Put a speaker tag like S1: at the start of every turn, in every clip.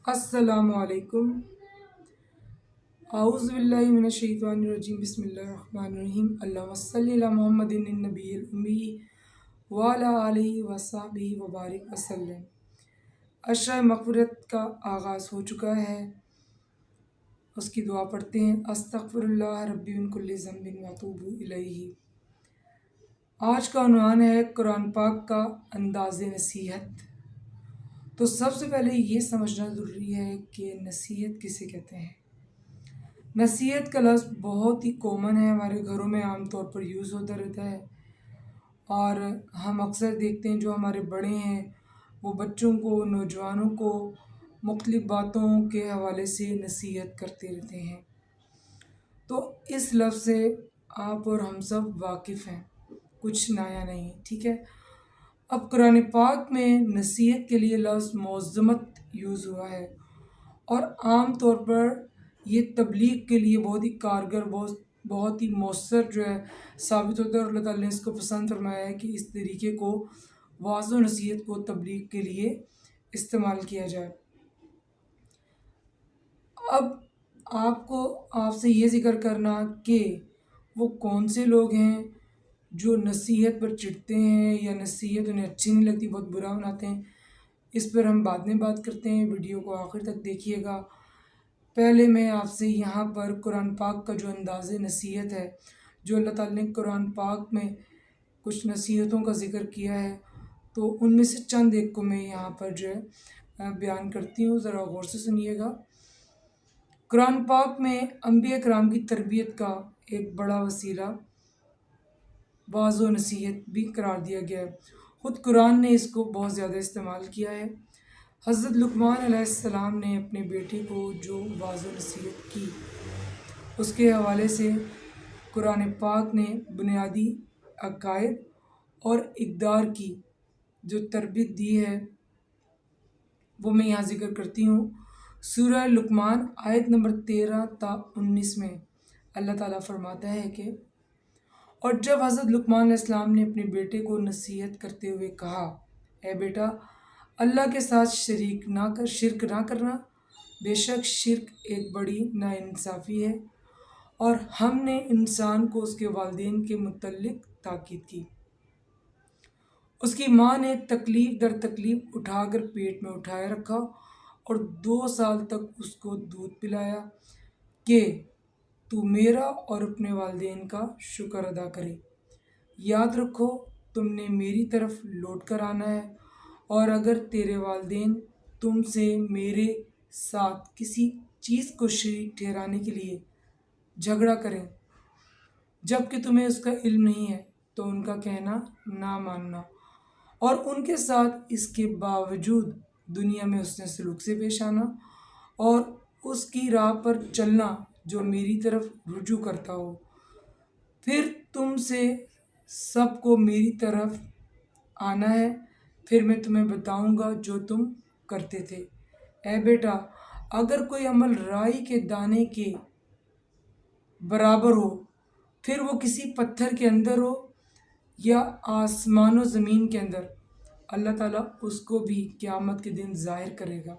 S1: السلام علیکم۔ اعوذ باللہ من الشیطان الرجیم، بسم اللہ الرحمن الرحیم۔ اللہم صلی علی محمد النبی الامی وعلی آلہ وصحبہ وبارک وسلم۔ عشرہ مغفرت کا آغاز ہو چکا ہے، اس کی دعا پڑھتے ہیں۔ استغفر اللہ ربی من کل ذنب واتوب الیہ۔ آج کا عنوان ہے قرآن پاک کا انداز نصیحت۔ تو سب سے پہلے یہ سمجھنا ضروری ہے کہ نصیحت کسے کہتے ہیں۔ نصیحت کا لفظ بہت ہی کامن ہے، ہمارے گھروں میں عام طور پر یوز ہوتا رہتا ہے، اور ہم اکثر دیکھتے ہیں جو ہمارے بڑے ہیں وہ بچوں کو، نوجوانوں کو مختلف باتوں کے حوالے سے نصیحت کرتے رہتے ہیں۔ تو اس لفظ سے آپ اور ہم سب واقف ہیں، کچھ نیا نہیں، ٹھیک ہے۔ اب قرآن پاک میں نصیحت کے لیے لفظ معظمت یوز ہوا ہے، اور عام طور پر یہ تبلیغ کے لیے بہت ہی کارگر، بہت ہی مؤثر جو ہے ثابت ہوتا ہے، اور اللہ تعالیٰ نے اس کو پسند فرمایا ہے کہ اس طریقے کو، وعظ و نصیحت کو تبلیغ کے لیے استعمال کیا جائے۔ اب آپ سے یہ ذکر کرنا کہ وہ کون سے لوگ ہیں جو نصیحت پر چڑھتے ہیں یا نصیحت انہیں اچھی نہیں لگتی، بہت برا بناتے ہیں، اس پر ہم بعد میں بات کرتے ہیں۔ ویڈیو کو آخر تک دیکھیے گا۔ پہلے میں آپ سے یہاں پر قرآن پاک کا جو انداز نصیحت ہے، جو اللہ تعالیٰ نے قرآن پاک میں کچھ نصیحتوں کا ذکر کیا ہے، تو ان میں سے چند ایک کو میں یہاں پر جو ہے بیان کرتی ہوں، ذرا غور سے سنیے گا۔ قرآن پاک میں انبیاء کرام کی تربیت کا ایک بڑا وسیلہ وعظ و نصیحت بھی قرار دیا گیا ہے۔ خود قرآن نے اس کو بہت زیادہ استعمال کیا ہے۔ حضرت لقمان علیہ السلام نے اپنے بیٹے کو جو وعظ و نصیحت کی، اس کے حوالے سے قرآن پاک نے بنیادی عقائد اور اقدار کی جو تربیت دی ہے وہ میں یہاں ذکر کرتی ہوں۔ سورہ لقمان آیت نمبر 13 تا 19 میں اللہ تعالیٰ فرماتا ہے کہ اور جب حضرت لقمان علیہ السلام نے اپنے بیٹے کو نصیحت کرتے ہوئے کہا، اے بیٹا، اللہ کے ساتھ شرک نہ کرنا، بے شک شرک ایک بڑی ناانصافی ہے، اور ہم نے انسان کو اس کے والدین کے متعلق تاکید کی۔ اس کی ماں نے تکلیف در تکلیف اٹھا کر پیٹ میں اٹھائے رکھا اور 2 سال تک اس کو دودھ پلایا کہ تو میرا اور اپنے والدین کا شکر ادا کرے۔ یاد رکھو تم نے میری طرف لوٹ کر آنا ہے، اور اگر تیرے والدین تم سے میرے ساتھ کسی چیز کو شریک ٹھہرانے کے لیے جھگڑا کریں جبکہ تمہیں اس کا علم نہیں ہے، تو ان کا کہنا نہ ماننا، اور ان کے ساتھ اس کے باوجود دنیا میں حسن سلوک سے پیش آنا، اور اس کی راہ پر چلنا جو میری طرف رجوع کرتا ہو۔ پھر تم سے سب کو میری طرف آنا ہے، پھر میں تمہیں بتاؤں گا جو تم کرتے تھے۔ اے بیٹا، اگر کوئی عمل رائی کے دانے کے برابر ہو، پھر وہ کسی پتھر کے اندر ہو یا آسمان و زمین کے اندر، اللہ تعالیٰ اس کو بھی قیامت کے دن ظاہر کرے گا۔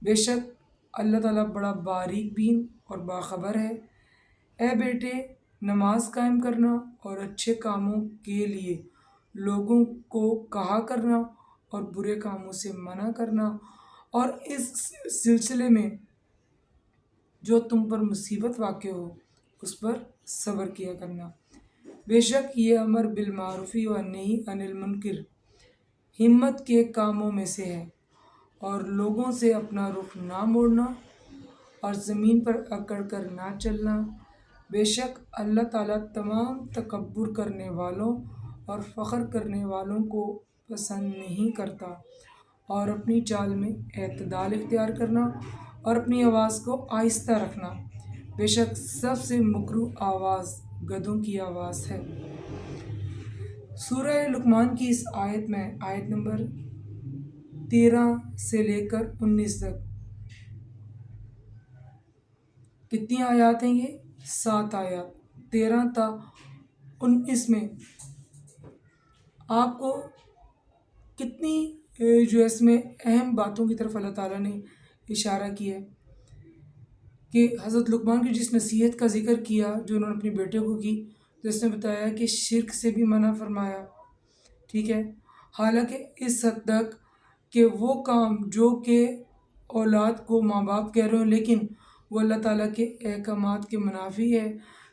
S1: بے شک اللہ تعالیٰ بڑا باریک بین اور باخبر ہے۔ اے بیٹے، نماز قائم کرنا اور اچھے کاموں کے لیے لوگوں کو کہا کرنا اور برے کاموں سے منع کرنا، اور اس سلسلے میں جو تم پر مصیبت واقع ہو اس پر صبر کیا کرنا۔ بے شک یہ امر بالمعروف و نہی عن المنکر ہمت کے کاموں میں سے ہے، اور لوگوں سے اپنا رخ نہ موڑنا اور زمین پر اکڑ کر نہ چلنا۔ بے شک اللہ تعالیٰ تمام تکبر کرنے والوں اور فخر کرنے والوں کو پسند نہیں کرتا، اور اپنی چال میں اعتدال اختیار کرنا اور اپنی آواز کو آہستہ رکھنا۔ بے شک سب سے مکروہ آواز گدھوں کی آواز ہے۔ سورہ لقمان کی اس آیت میں، آیت نمبر 13 سے لے کر 19 تک، کتنی آیات ہیں؟ یہ 7 آیات، 13 تا 19 میں آپ کو کتنی جو اس میں اہم باتوں کی طرف اللہ تعالیٰ نے اشارہ کیا کہ حضرت لقمان کی جس نصیحت کا ذکر کیا جو انہوں نے اپنے بیٹے کو کی، تو اس نے بتایا کہ شرک سے بھی منع فرمایا، ٹھیک ہے، حالانکہ اس حد تک کہ وہ کام جو کہ اولاد کو ماں باپ کہہ رہے ہوں لیکن وہ اللہ تعالیٰ کے احکامات کے منافی ہے،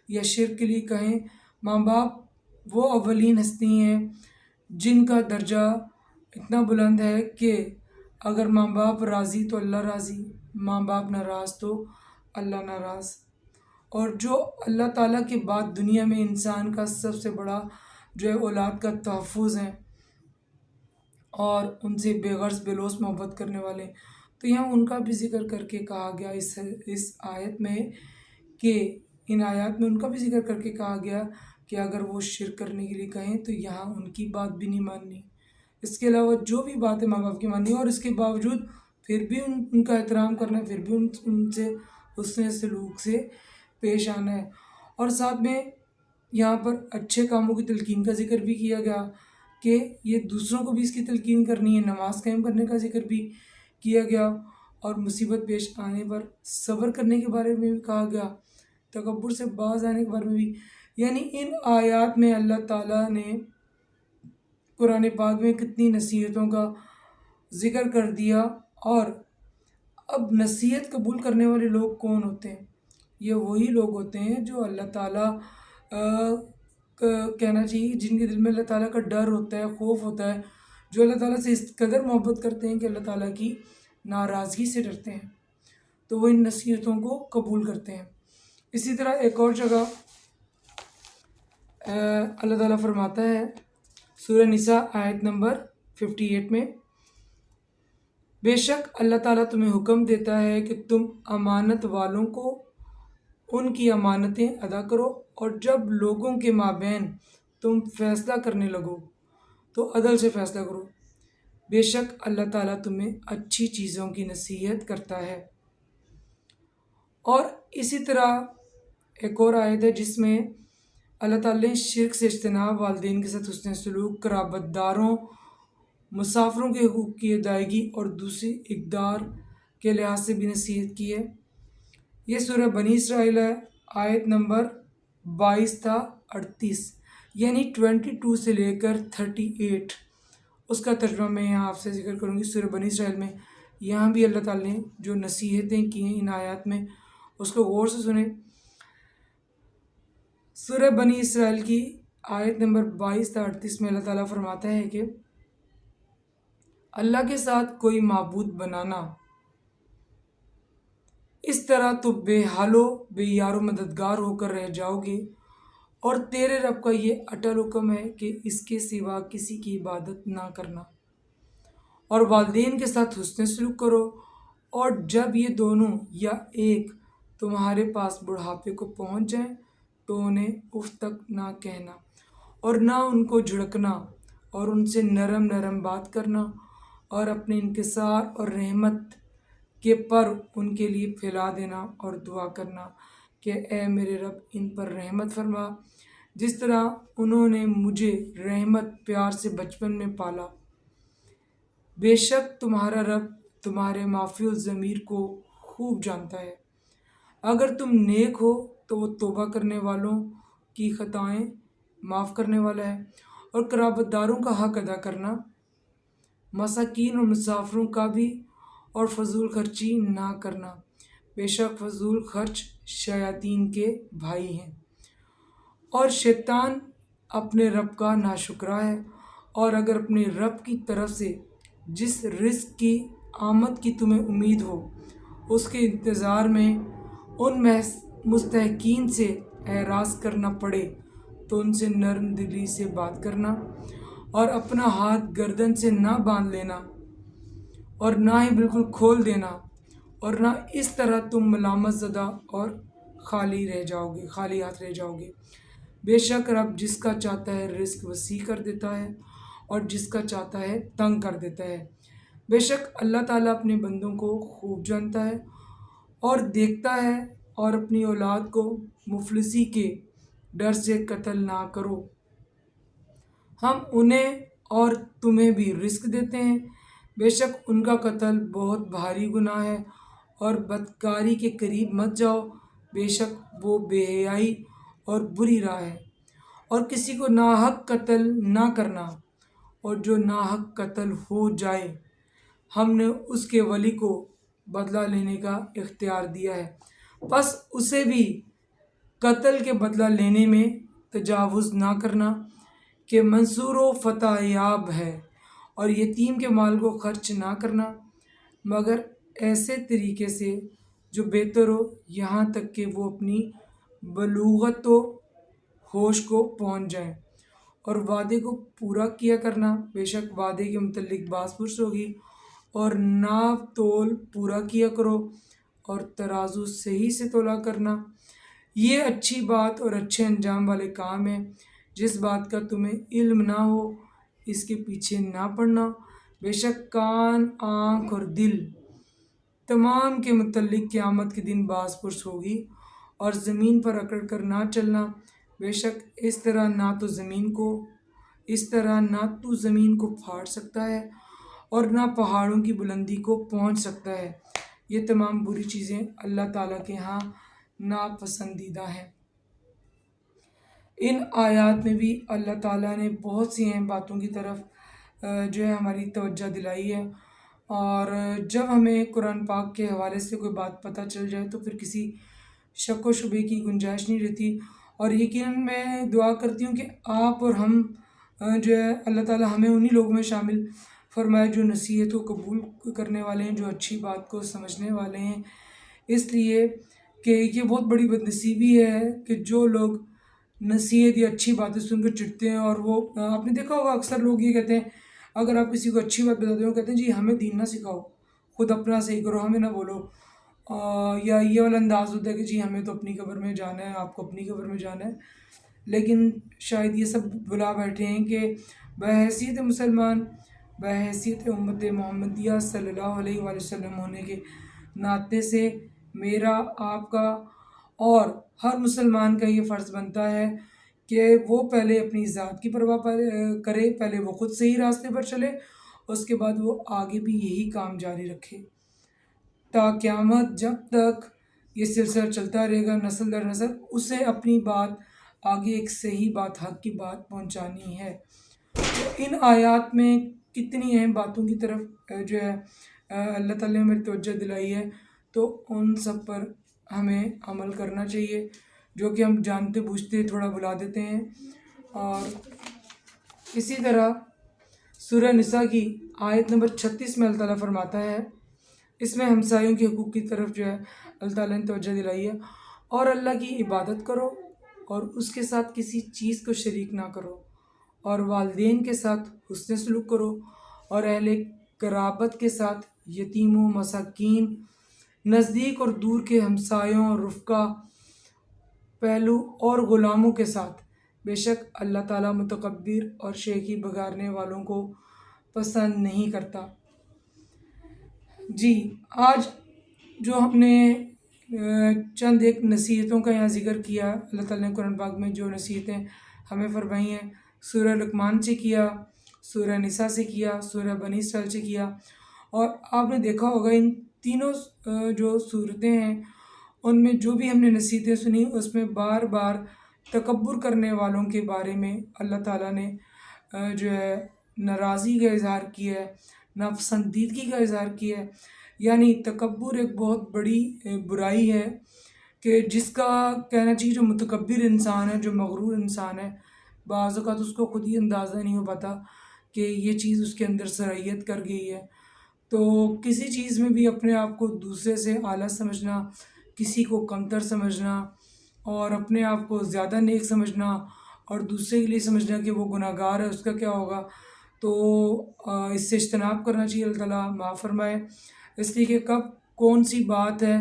S1: یا شرک کے لیے کہیں، ماں باپ وہ اولین ہستی ہیں جن کا درجہ اتنا بلند ہے کہ اگر ماں باپ راضی تو اللہ راضی، ماں باپ ناراض تو اللہ ناراض۔ اور جو اللہ تعالیٰ کے بعد دنیا میں انسان کا سب سے بڑا جو ہے اولاد کا تحفظ ہے اور ان سے بے غرض بے لوث محبت کرنے والے، تو یہاں ان کا بھی ذکر کر کے کہا گیا اس آیت میں، کہ ان آیات میں ان کا بھی ذکر کر کے کہا گیا کہ اگر وہ شرک کرنے کے لیے کہیں تو یہاں ان کی بات بھی نہیں ماننی، اس کے علاوہ جو بھی باتیں ماں باپ کی ماننی، اور اس کے باوجود پھر بھی ان کا احترام کرنا ہے، پھر بھی ان سے حسن سلوک سے پیش آنا ہے۔ اور ساتھ میں یہاں پر اچھے کاموں کی تلقین کا ذکر بھی کیا گیا کہ یہ دوسروں کو بھی اس کی تلقین کرنی ہے، نماز قائم کرنے کا ذکر بھی کیا گیا، اور مصیبت پیش آنے پر صبر کرنے کے بارے میں بھی کہا گیا، تکبر سے باز آنے کے بارے میں بھی۔ یعنی ان آیات میں اللہ تعالیٰ نے قرآن پاک میں کتنی نصیحتوں کا ذکر کر دیا۔ اور اب نصیحت قبول کرنے والے لوگ کون ہوتے ہیں؟ یہ وہی لوگ ہوتے ہیں جو اللہ تعالیٰ کہنا چاہیے جن کے دل میں اللہ تعالیٰ کا ڈر ہوتا ہے، خوف ہوتا ہے، جو اللہ تعالیٰ سے اس قدر محبت کرتے ہیں کہ اللہ تعالیٰ کی ناراضگی سے ڈرتے ہیں، تو وہ ان نصیحتوں کو قبول کرتے ہیں۔ اسی طرح ایک اور جگہ اللہ تعالیٰ فرماتا ہے سورہ نساء آیت نمبر 58 میں، بے شک اللہ تعالیٰ تمہیں حکم دیتا ہے کہ تم امانت والوں کو ان کی امانتیں ادا کرو، اور جب لوگوں کے مابین تم فیصلہ کرنے لگو تو عدل سے فیصلہ کرو، بے شک اللہ تعالیٰ تمہیں اچھی چیزوں کی نصیحت کرتا ہے۔ اور اسی طرح ایک اور آیت ہے جس میں اللہ تعالیٰ نے شرک سے اجتناب، والدین کے ساتھ حسن سلوک، قرابت داروں، مسافروں کے حقوق کی ادائیگی اور دوسری اقدار کے لحاظ سے بھی نصیحت کی ہے۔ یہ سورہ بنی اسرائیل ہے، آیت نمبر 22 تا 38، یعنی 22 سے لے کر 38، اس کا ترجمہ میں یہاں آپ سے ذکر کروں گی۔ سورہ بنی اسرائیل میں یہاں بھی اللہ تعالیٰ نے جو نصیحتیں کی ہیں ان آیات میں، اس کو غور سے سنیں۔ سورہ بنی اسرائیل کی آیت نمبر 22 تا 38 میں اللہ تعالیٰ فرماتا ہے کہ اللہ کے ساتھ کوئی معبود بنانا، اس طرح تو بے حال و بے یار و مددگار ہو کر رہ جاؤ گے، اور تیرے رب کا یہ اٹل حکم ہے کہ اس کے سوا کسی کی عبادت نہ کرنا، اور والدین کے ساتھ حسن سلوک کرو، اور جب یہ دونوں یا ایک تمہارے پاس بڑھاپے کو پہنچ جائیں تو انہیں اف تک نہ کہنا، اور نہ ان کو جھڑکنا، اور ان سے نرم نرم بات کرنا، اور اپنے انکسار اور رحمت کے پر ان کے لیے پھیلا دینا، اور دعا کرنا کہ اے میرے رب ان پر رحمت فرما، جس طرح انہوں نے مجھے رحمت پیار سے بچپن میں پالا۔ بے شک تمہارا رب تمہارے مافی الضمیر کو خوب جانتا ہے۔ اگر تم نیک ہو تو وہ توبہ کرنے والوں کی خطائیں معاف کرنے والا ہے، اور قرابت داروں کا حق ادا کرنا، مساکین اور مسافروں کا بھی، اور فضول خرچی نہ کرنا، بے شک فضول خرچ شیاطین کے بھائی ہیں، اور شیطان اپنے رب کا ناشکرا ہے۔ اور اگر اپنے رب کی طرف سے جس رزق کی آمد کی تمہیں امید ہو اس کے انتظار میں ان مستحقین سے اعراض کرنا پڑے تو ان سے نرم دلی سے بات کرنا، اور اپنا ہاتھ گردن سے نہ باندھ لینا، اور نہ ہی بالکل کھول دینا، اور نہ اس طرح تم ملامت زدہ اور خالی ہاتھ رہ جاؤ گے۔ بے شک رب جس کا چاہتا ہے رزق وسیع کر دیتا ہے، اور جس کا چاہتا ہے تنگ کر دیتا ہے۔ بے شک اللہ تعالیٰ اپنے بندوں کو خوب جانتا ہے اور دیکھتا ہے، اور اپنی اولاد کو مفلسی کے ڈر سے قتل نہ کرو، ہم انہیں اور تمہیں بھی رزق دیتے ہیں، بے شک ان کا قتل بہت بھاری گناہ ہے، اور بدکاری کے قریب مت جاؤ، بے شک وہ بے حیائی اور بری راہ ہے۔ اور کسی کو ناحق قتل نہ کرنا، اور جو ناحق قتل ہو جائے ہم نے اس کے ولی کو بدلہ لینے کا اختیار دیا ہے، بس اسے بھی قتل کے بدلہ لینے میں تجاوز نہ کرنا کہ منصور و فتح یاب ہے، اور یتیم کے مال کو خرچ نہ کرنا مگر ایسے طریقے سے جو بہتر ہو، یہاں تک کہ وہ اپنی بلوغت و ہوش کو پہنچ جائیں۔ اور وعدے کو پورا کیا کرنا، بے شک وعدے کے متعلق باز پرس ہوگی۔ اور ناپ تول پورا کیا کرو، اور ترازو صحیح سے تولا کرنا، یہ اچھی بات اور اچھے انجام والے کام ہیں۔ جس بات کا تمہیں علم نہ ہو اس کے پیچھے نہ پڑنا، بے شک کان، آنکھ اور دل تمام کے متعلق قیامت کے دن باز پرس ہوگی۔ اور زمین پر اکڑ کر نہ چلنا، بے شک اس طرح نہ تو زمین کو پھاڑ سکتا ہے اور نہ پہاڑوں کی بلندی کو پہنچ سکتا ہے۔ یہ تمام بری چیزیں اللہ تعالیٰ کے ہاں ناپسندیدہ ہیں۔ ان آیات میں بھی اللہ تعالیٰ نے بہت سی اہم باتوں کی طرف ہماری توجہ دلائی ہے، اور جب ہمیں قرآن پاک کے حوالے سے کوئی بات پتہ چل جائے تو پھر کسی شک و شبے کی گنجائش نہیں رہتی۔ اور یقیناً میں دعا کرتی ہوں کہ آپ اور ہم اللہ تعالیٰ ہمیں انہی لوگوں میں شامل فرمائے جو نصیحت کو قبول کرنے والے ہیں، جو اچھی بات کو سمجھنے والے ہیں۔ اس لیے کہ یہ بہت بڑی بدنصیبی ہے کہ جو لوگ نصیحت یا اچھی باتیں سن کر چڑھتے ہیں، اور وہ آپ نے دیکھا ہوگا اکثر لوگ یہ کہتے ہیں، اگر آپ کسی کو اچھی بات بتاتے ہیں وہ کہتے ہیں جی ہمیں دین نہ سکھاؤ، خود اپنا صحیح کرو، ہمیں نہ بولو۔ یا یہ والا انداز ہوتا ہے کہ جی ہمیں تو اپنی قبر میں جانا ہے، آپ کو اپنی قبر میں جانا ہے۔ لیکن شاید یہ سب بلا بیٹھے ہیں کہ بحیثیت مسلمان، بحیثیت امت محمدیہ صلی اللہ علیہ وآلہ وسلم ہونے کے ناطے سے میرا، آپ کا اور ہر مسلمان کا یہ فرض بنتا ہے کہ وہ پہلے اپنی ذات کی پرواہ کرے، پہلے وہ خود صحیح راستے پر چلے، اس کے بعد وہ آگے بھی یہی کام جاری رکھے تا قیامت، جب تک یہ سلسلہ چلتا رہے گا نسل در نسل، اسے اپنی بات آگے ایک صحیح بات، حق کی بات پہنچانی ہے۔ تو ان آیات میں کتنی اہم باتوں کی طرف اللہ تعالیٰ نے ہمیں توجہ دلائی ہے، تو ان سب پر ہمیں عمل کرنا چاہیے، جو کہ ہم جانتے بوجھتے تھوڑا بھلا دیتے ہیں۔ اور اسی طرح سورہ نساء کی آیت نمبر 36 میں اللہ تعالیٰ فرماتا ہے، اس میں ہمسایوں کے حقوق کی طرف اللہ تعالیٰ نے توجہ دلائی ہے، اور اللہ کی عبادت کرو اور اس کے ساتھ کسی چیز کو شریک نہ کرو، اور والدین کے ساتھ حسن سلوک کرو، اور اہل قرابت کے ساتھ، یتیموں، مساکین، نزدیک اور دور کے ہمسایوں اور رفقا، پہلو اور غلاموں کے ساتھ، بے شک اللہ تعالیٰ متکبر اور شیخی بگاڑنے والوں کو پسند نہیں کرتا۔ جی، آج جو ہم نے چند ایک نصیحتوں کا یہاں ذکر کیا، اللہ تعالیٰ نے قرآن پاک میں جو نصیحتیں ہمیں فرمائی ہیں، سورہ لقمان سے کیا، سورہ نساء سے کیا، سورہ بنی اسرائیل سے کیا، اور آپ نے دیکھا ہوگا ان تینوں جو صورتیں ہیں ان میں جو بھی ہم نے نصیحتیں سنی، اس میں بار بار تکبر کرنے والوں کے بارے میں اللہ تعالیٰ نے ناراضی کا اظہار کیا ہے، ناپسندیدگی کا اظہار کیا ہے۔ یعنی تکبر ایک بہت بڑی برائی ہے کہ جس کا کہنا چاہیے جو متکبر انسان ہے، جو مغرور انسان ہے، بعض اوقات اس کو خود ہی اندازہ نہیں ہو پاتا کہ یہ چیز اس کے اندر صلاحیت کر گئی ہے۔ تو کسی چیز میں بھی اپنے آپ کو دوسرے سے اعلیٰ سمجھنا، کسی کو کمتر سمجھنا، اور اپنے آپ کو زیادہ نیک سمجھنا، اور دوسرے کے لیے سمجھنا کہ وہ گناہ گار ہے، اس کا کیا ہوگا، تو اس سے اجتناب کرنا چاہیے۔ اللہ تعالیٰ معاف فرمائے، اس لیے کہ کب کون سی بات ہے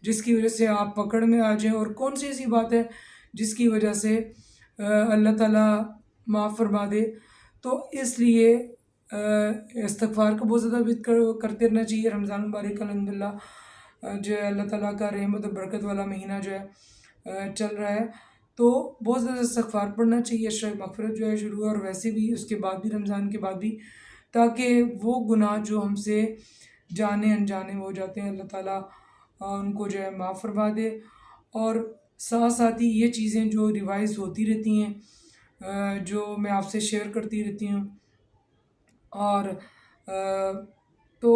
S1: جس کی وجہ سے آپ پکڑ میں آ جائیں، اور کون سی ایسی بات ہے جس کی وجہ سے اللہ تعالیٰ معاف فرما دے۔ تو اس لیے استغفار کا بہت زیادہ کرتے رہنا چاہیے۔ رمضان مبارک الحمدللہ اللہ تعالیٰ کا رحمت و برکت والا مہینہ چل رہا ہے، تو بہت زیادہ استغفار پڑھنا چاہیے، اشرح مغفرت شروع ہے، اور ویسے بھی اس کے بعد بھی، رمضان کے بعد بھی، تاکہ وہ گناہ جو ہم سے جانے انجانے ہو جاتے ہیں اللہ تعالیٰ ان کو جو ہے معاف فرما دے، اور ساتھ ساتھ ہی یہ چیزیں جو ریوائز ہوتی رہتی ہیں، جو میں آپ سے شیئر کرتی رہتی ہوں، اور تو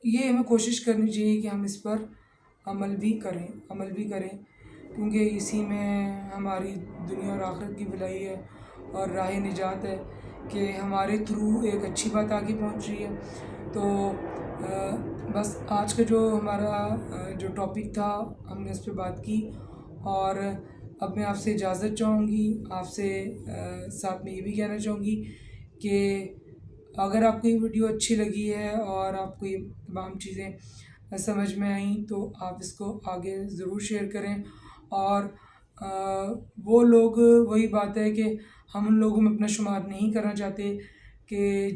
S1: یہ ہمیں کوشش کرنی چاہیے کہ ہم اس پر عمل بھی کریں، کیونکہ اسی میں ہماری دنیا اور آخرت کی بھلائی ہے اور راہ نجات ہے کہ ہمارے تھرو ایک اچھی بات آگے پہنچ رہی ہے۔ تو بس آج کا جو ہمارا جو ٹاپک تھا، ہم نے اس پہ بات کی، اور اب میں آپ سے اجازت چاہوں گی، آپ سے ساتھ میں یہ بھی کہنا چاہوں گی کہ اگر آپ کو یہ ویڈیو اچھی لگی ہے اور آپ کو یہ تمام چیزیں سمجھ میں آئیں تو آپ اس کو آگے ضرور شیئر کریں، اور وہ لوگ، وہی بات ہے کہ ہم ان لوگوں میں اپنا شمار نہیں کرنا چاہتے کہ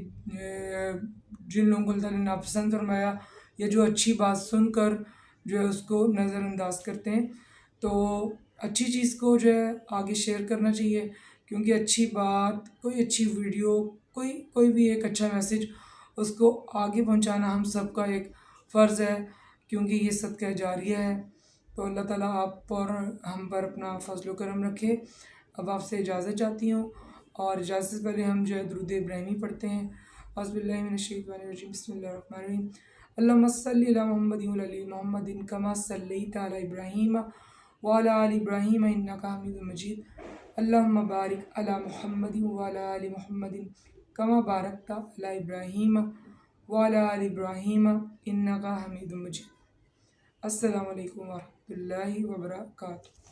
S1: جن لوگوں کو اللہ تعالیٰ نے ناپسند فرمایا، یا جو اچھی بات سن کر جو ہے اس کو نظر انداز کرتے ہیں۔ تو اچھی چیز کو جو ہے آگے شیئر کرنا چاہیے، کیونکہ اچھی بات، کوئی اچھی ویڈیو، کوئی بھی ایک اچھا میسج، اس کو آگے پہنچانا ہم سب کا ایک فرض ہے، کیونکہ یہ صدقہ جاریہ ہے۔ تو اللہ تعالیٰ آپ پر، ہم پر اپنا فضل و کرم رکھے۔ اب آپ سے اجازت چاہتی ہوں، اور اجازت سے پہلے ہم جو ہے درود ابراہیمی پڑھتے ہیں۔ اعوذ باللہ من الشیطان الرجیم، بسم اللہ الرحمن الرحیم۔ اللہم صلی علی محمد وعلی آل محمد کما صلیت علی ابراہیم وعلی آل ابراہیم انک حمید مجید۔ اللہم بارک علی محمد وعلی آل محمد کما بارکت علی ابراہیم وعلی آل ابراہیم انک حمید مجید۔ السلام علیکم ورحمۃ اللہ وبرکاتہ۔